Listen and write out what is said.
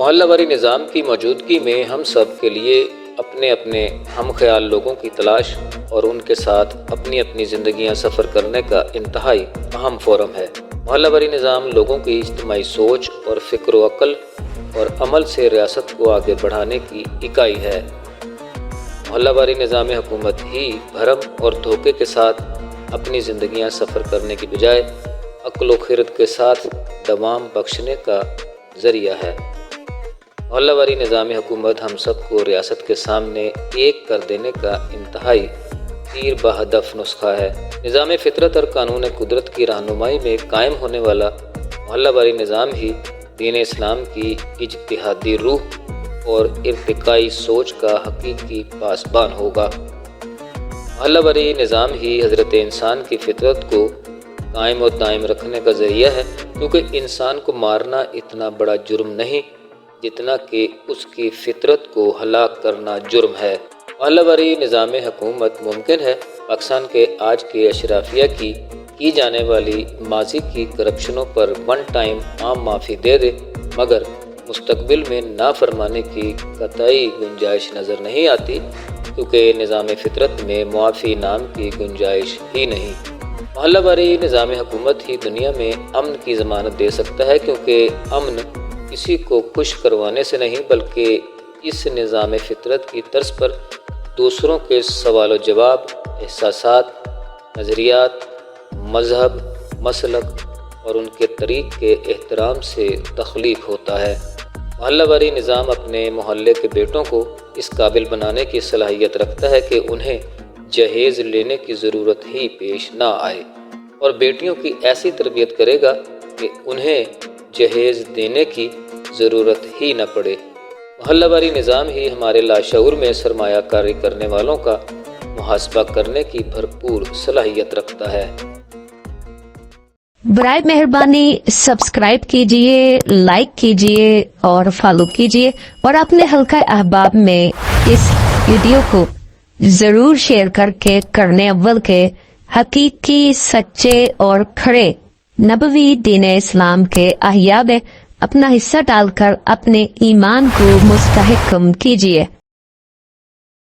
محلہ واری نظام کی موجودگی میں ہم سب کے لیے اپنے اپنے ہم خیال لوگوں کی تلاش اور ان کے ساتھ اپنی اپنی زندگیاں سفر کرنے کا انتہائی اہم فورم ہے۔ محلہ واری نظام لوگوں کی اجتماعی سوچ اور فکر و عقل اور عمل سے ریاست کو آگے بڑھانے کی اکائی ہے۔ محلہ واری نظام حکومت ہی بھرم اور دھوکے کے ساتھ اپنی زندگیاں سفر کرنے کی بجائے عقل و خرد کے ساتھ دوام بخشنے کا ذریعہ ہے۔ محلہ واری نظام حکومت ہم سب کو ریاست کے سامنے ایک کر دینے کا انتہائی تیر بہدف نسخہ ہے۔ نظام فطرت اور قانون قدرت کی رہنمائی میں قائم ہونے والا محلہ واری نظام ہی دین اسلام کی اجتہادی روح اور ارتقائی سوچ کا حقیقی پاسبان ہوگا۔ محلہ واری نظام ہی حضرت انسان کی فطرت کو قائم و دائم رکھنے کا ذریعہ ہے، کیونکہ انسان کو مارنا اتنا بڑا جرم نہیں جتنا کہ اس کی فطرت کو ہلاک کرنا جرم ہے۔ محلہ واری نظام حکومت ممکن ہے پاکستان کے آج کے اشرافیہ کی جانے والی ماضی کی کرپشنوں پر ون ٹائم عام معافی دے دے، مگر مستقبل میں نافرمانی کی قطعی گنجائش نظر نہیں آتی، کیونکہ نظام فطرت میں معافی نام کی گنجائش ہی نہیں۔ محلہ واری نظام حکومت ہی دنیا میں امن کی ضمانت دے سکتا ہے، کیونکہ امن کسی کو خوش کروانے سے نہیں بلکہ اس نظام فطرت کی طرز پر دوسروں کے سوال و جواب، احساسات، نظریات، مذہب، مسلک اور ان کے طریق کے احترام سے تخلیق ہوتا ہے۔ محلہ واری نظام اپنے محلے کے بیٹوں کو اس قابل بنانے کی صلاحیت رکھتا ہے کہ انہیں جہیز لینے کی ضرورت ہی پیش نہ آئے، اور بیٹیوں کی ایسی تربیت کرے گا کہ انہیں جہیز دینے کی ضرورت ہی نہ پڑے۔ محلہ واری نظام ہی ہمارے لاشعور میں سرمایہ کاری کرنے والوں کا محاسبہ کرنے کی بھرپور صلاحیت رکھتا ہے۔ برائے مہربانی سبسکرائب کیجئے، لائک کیجئے اور فالو کیجئے، اور اپنے حلقہ احباب میں اس ویڈیو کو ضرور شیئر کر کے کرنے اول کے حقیقی، سچے اور کھڑے نبوی دین اسلام کے احیاء میں اپنا حصہ ڈال کر اپنے ایمان کو مستحکم کیجئے۔